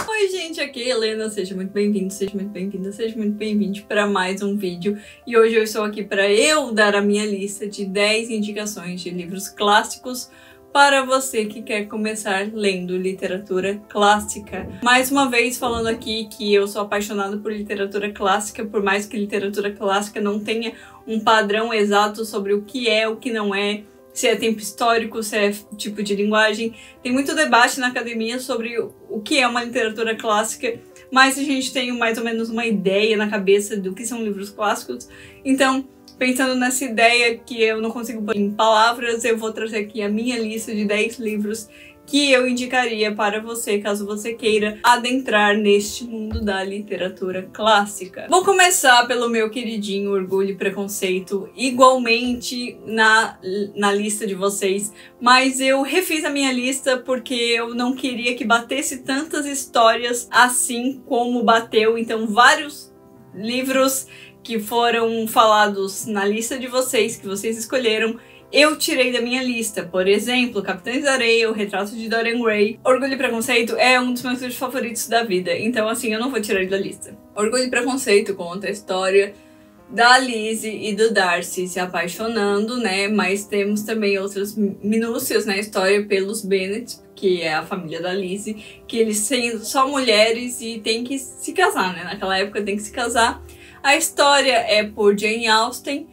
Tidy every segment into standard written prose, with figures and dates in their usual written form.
Oi gente, aqui é Helena, seja muito bem-vindo, seja muito bem-vinda, seja muito bem-vindo para mais um vídeo. E hoje eu estou aqui para eu dar a minha lista de 10 indicações de livros clássicos para você que quer começar lendo literatura clássica. Mais uma vez falando aqui que eu sou apaixonada por literatura clássica, por mais que literatura clássica não tenha um padrão exato sobre o que é, o que não é, se é tempo histórico, se é tipo de linguagem. Tem muito debate na academia sobre o que é uma literatura clássica, mas a gente tem mais ou menos uma ideia na cabeça do que são livros clássicos. Então, pensando nessa ideia que eu não consigo pôr em palavras, eu vou trazer aqui a minha lista de 10 livros que eu indicaria para você, caso você queira adentrar neste mundo da literatura clássica. Vou começar pelo meu queridinho Orgulho e Preconceito, igualmente na lista de vocês, mas eu refiz a minha lista porque eu não queria que batesse tantas histórias assim como bateu, então vários livros que foram falados na lista de vocês, que vocês escolheram, eu tirei da minha lista. Por exemplo, Capitães da Areia, O Retrato de Dorian Gray. Orgulho e Preconceito é um dos meus livros favoritos da vida, então assim, eu não vou tirar ele da lista. Orgulho e Preconceito conta a história da Lizzie e do Darcy se apaixonando, né? Mas temos também outras minúcias na história pelos Bennet, que é a família da Lizzie, que eles sendo só mulheres e tem que se casar, né? Naquela época tem que se casar. A história é por Jane Austen,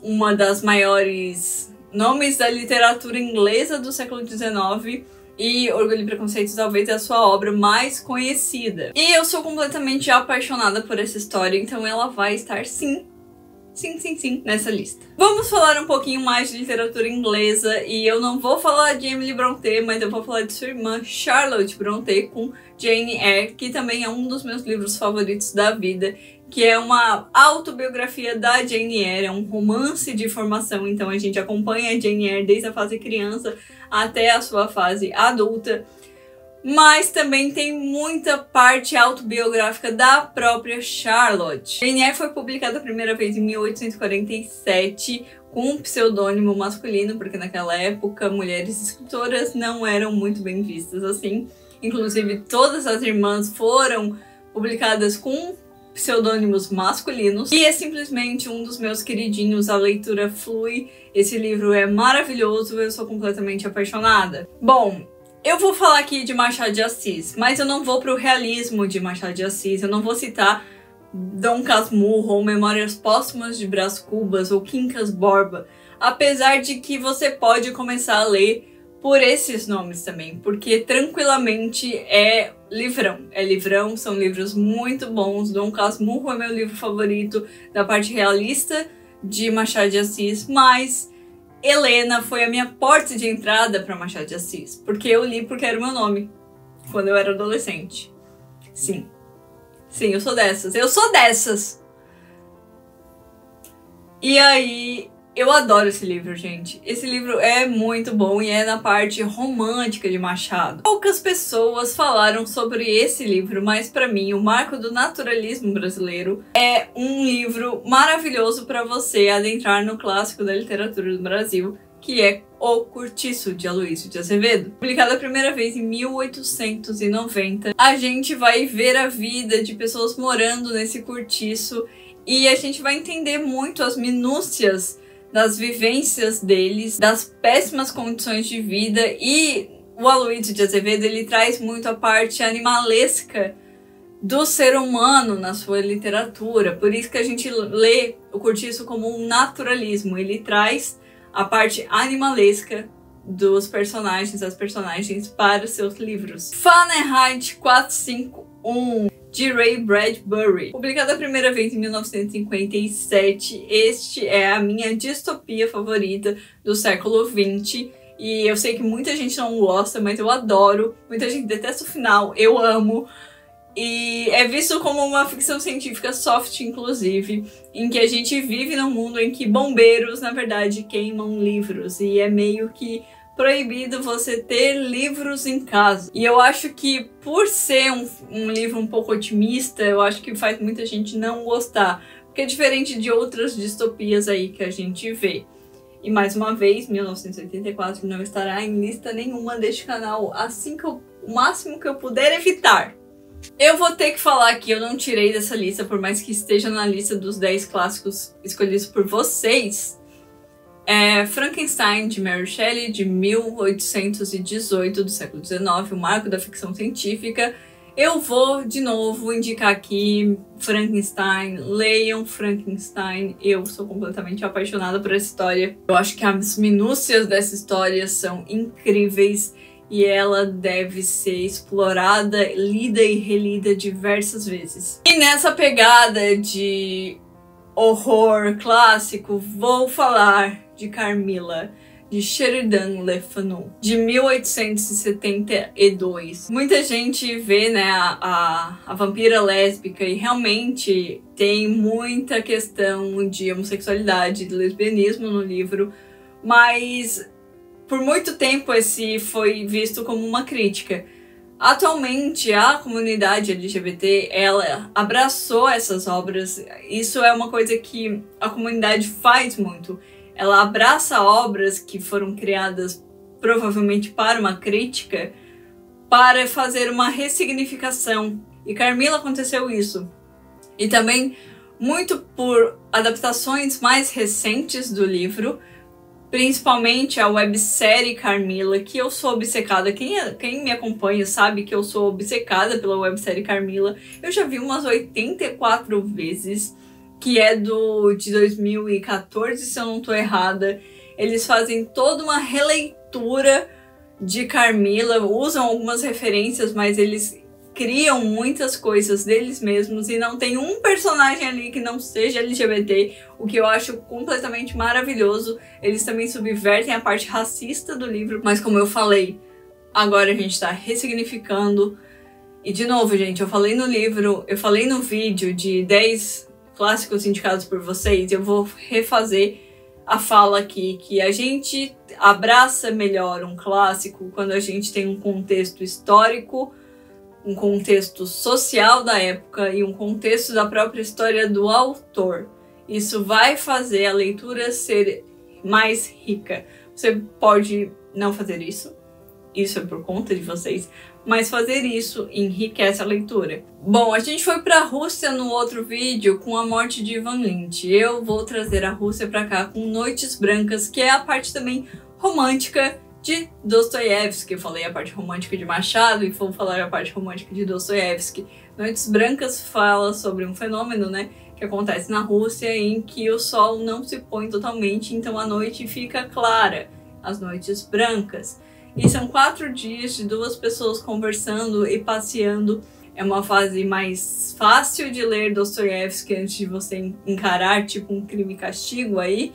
uma das maiores nomes da literatura inglesa do século XIX, e Orgulho e Preconceito talvez é a sua obra mais conhecida. E eu sou completamente apaixonada por essa história, então ela vai estar sim nessa lista. Vamos falar um pouquinho mais de literatura inglesa, e eu não vou falar de Emily Brontë, mas eu vou falar de sua irmã Charlotte Brontë com Jane Eyre, que também é um dos meus livros favoritos da vida, que é uma autobiografia da Jane Eyre, é um romance de formação, então a gente acompanha a Jane Eyre desde a fase criança até a sua fase adulta. Mas também tem muita parte autobiográfica da própria Charlotte. Jane Eyre foi publicada a primeira vez em 1847 com um pseudônimo masculino, porque naquela época mulheres escritoras não eram muito bem vistas assim. Inclusive todas as irmãs foram publicadas com pseudônimos masculinos, e é simplesmente um dos meus queridinhos. A leitura flui, esse livro é maravilhoso, eu sou completamente apaixonada. Bom, eu vou falar aqui de Machado de Assis, mas eu não vou pro realismo de Machado de Assis, eu não vou citar Dom Casmurro ou Memórias Póstumas de Brás Cubas ou Quincas Borba, apesar de que você pode começar a ler por esses nomes também, porque tranquilamente é livrão, são livros muito bons. Dom Casmurro é meu livro favorito da parte realista de Machado de Assis, mas Helena foi a minha porta de entrada para Machado de Assis, porque eu li porque era o meu nome, quando eu era adolescente. Sim, eu sou dessas. E aí, eu adoro esse livro, gente. Esse livro é muito bom e é na parte romântica de Machado. Poucas pessoas falaram sobre esse livro, mas pra mim, O Marco do Naturalismo Brasileiro é um livro maravilhoso para você adentrar no clássico da literatura do Brasil, que é O Cortiço, de Aloysio de Azevedo. Publicado a primeira vez em 1890, a gente vai ver a vida de pessoas morando nesse cortiço e a gente vai entender muito as minúcias das vivências deles, das péssimas condições de vida, e o Aloysio de Azevedo, ele traz muito a parte animalesca do ser humano na sua literatura, por isso que a gente lê o Cortiço como um naturalismo, ele traz a parte animalesca dos personagens, das personagens para seus livros. Fahrenheit 451 de Ray Bradbury, publicada a primeira vez em 1957. Este é a minha distopia favorita do século XX. E eu sei que muita gente não gosta, mas eu adoro. Muita gente detesta o final, eu amo. E é visto como uma ficção científica soft, inclusive, em que a gente vive num mundo em que bombeiros, na verdade, queimam livros. E é meio que proibido você ter livros em casa. E eu acho que por ser um livro um pouco otimista, eu acho que faz muita gente não gostar, porque é diferente de outras distopias aí que a gente vê. E mais uma vez, 1984 não estará em lista nenhuma deste canal, assim que o máximo que eu puder evitar. Eu vou ter que falar que eu não tirei dessa lista, por mais que esteja na lista dos 10 clássicos escolhidos por vocês. Frankenstein, de Mary Shelley, de 1818, do século XIX, o marco da ficção científica. Eu vou, de novo, indicar aqui Frankenstein. Leiam Frankenstein. Eu sou completamente apaixonada por essa história. Eu acho que as minúcias dessa história são incríveis e ela deve ser explorada, lida e relida diversas vezes. E nessa pegada de horror clássico, vou falar de Carmilla, de Sheridan Le Fanu, de 1872. Muita gente vê, né, a vampira lésbica e realmente tem muita questão de homossexualidade, de lesbianismo no livro, mas por muito tempo esse foi visto como uma crítica. Atualmente, a comunidade LGBT, ela abraçou essas obras. Isso é uma coisa que a comunidade faz muito. Ela abraça obras que foram criadas provavelmente para uma crítica, para fazer uma ressignificação. E Carmilla aconteceu isso. E também muito por adaptações mais recentes do livro, principalmente a websérie Carmilla, que eu sou obcecada. Quem me acompanha sabe que eu sou obcecada pela websérie Carmilla. Eu já vi umas 84 vezes, que é de 2014, se eu não tô errada. Eles fazem toda uma releitura de Carmilla, usam algumas referências, mas eles criam muitas coisas deles mesmos e não tem um personagem ali que não seja LGBT, o que eu acho completamente maravilhoso. Eles também subvertem a parte racista do livro, mas como eu falei, agora a gente tá ressignificando. E de novo, gente, eu falei no livro, eu falei no vídeo de 10 clássicos indicados por vocês, eu vou refazer a fala aqui, que a gente abraça melhor um clássico quando a gente tem um contexto histórico, um contexto social da época e um contexto da própria história do autor. Isso vai fazer a leitura ser mais rica. Você pode não fazer isso, isso é por conta de vocês, mas fazer isso enriquece a leitura. Bom, a gente foi para a Rússia no outro vídeo com a morte de Ivan Lynch. Eu vou trazer a Rússia para cá com Noites Brancas, que é a parte também romântica de Dostoiévski. Eu falei a parte romântica de Machado e vou falar a parte romântica de Dostoiévski. Noites Brancas fala sobre um fenômeno, né, que acontece na Rússia em que o sol não se põe totalmente, então a noite fica clara, as noites brancas. E são 4 dias de 2 pessoas conversando e passeando. É uma fase mais fácil de ler Dostoiévski antes de você encarar tipo um Crime e Castigo aí.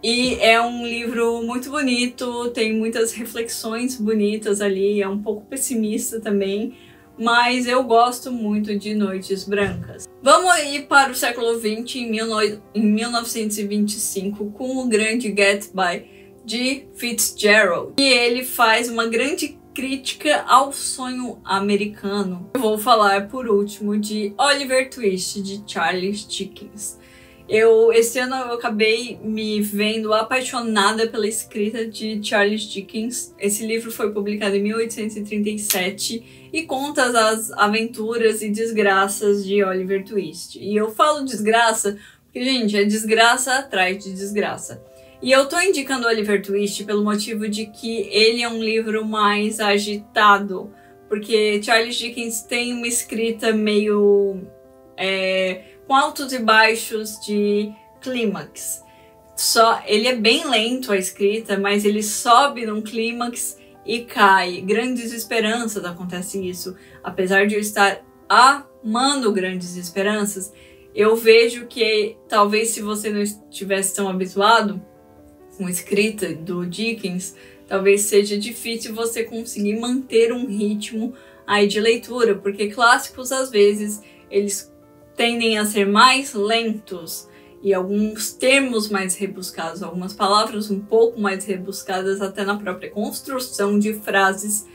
E é um livro muito bonito, tem muitas reflexões bonitas ali, é um pouco pessimista também, mas eu gosto muito de Noites Brancas. Vamos ir para o século XX, em 1925, com o grande Gatsby, de Fitzgerald, e ele faz uma grande crítica ao sonho americano. Eu vou falar por último de Oliver Twist, de Charles Dickens. Esse ano eu acabei me vendo apaixonada pela escrita de Charles Dickens. Esse livro foi publicado em 1837 e conta as aventuras e desgraças de Oliver Twist. E eu falo desgraça porque, gente, é desgraça atrás de desgraça. E eu tô indicando Oliver Twist pelo motivo de que ele é um livro mais agitado, porque Charles Dickens tem uma escrita meio com altos e baixos de clímax. Ele é bem lento a escrita, mas ele sobe num clímax e cai. Grandes Esperanças acontece isso. Apesar de eu estar amando Grandes Esperanças, eu vejo que talvez se você não estivesse tão habituado com escrita do Dickens, talvez seja difícil você conseguir manter um ritmo aí de leitura, porque clássicos às vezes eles tendem a ser mais lentos e alguns termos mais rebuscados, algumas palavras um pouco mais rebuscadas até na própria construção de frases,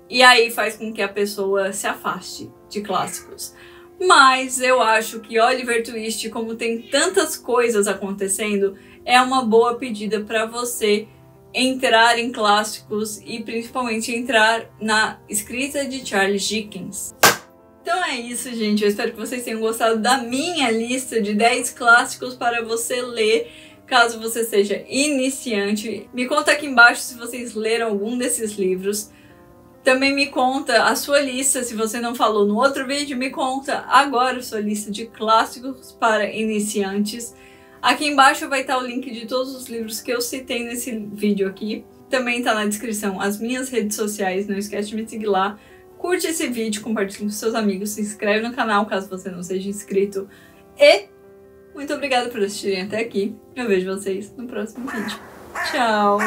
e aí faz com que a pessoa se afaste de clássicos. Mas eu acho que Oliver Twist, como tem tantas coisas acontecendo, é uma boa pedida para você entrar em clássicos e principalmente entrar na escrita de Charles Dickens. Então é isso, gente. Eu espero que vocês tenham gostado da minha lista de 10 clássicos para você ler, caso você seja iniciante. Me conta aqui embaixo se vocês leram algum desses livros. Também me conta a sua lista, se você não falou no outro vídeo, me conta agora a sua lista de clássicos para iniciantes. Aqui embaixo vai estar o link de todos os livros que eu citei nesse vídeo aqui. Também está na descrição as minhas redes sociais, não esquece de me seguir lá. Curte esse vídeo, compartilhe com seus amigos, se inscreve no canal caso você não seja inscrito. E muito obrigada por assistirem até aqui. Eu vejo vocês no próximo vídeo. Tchau!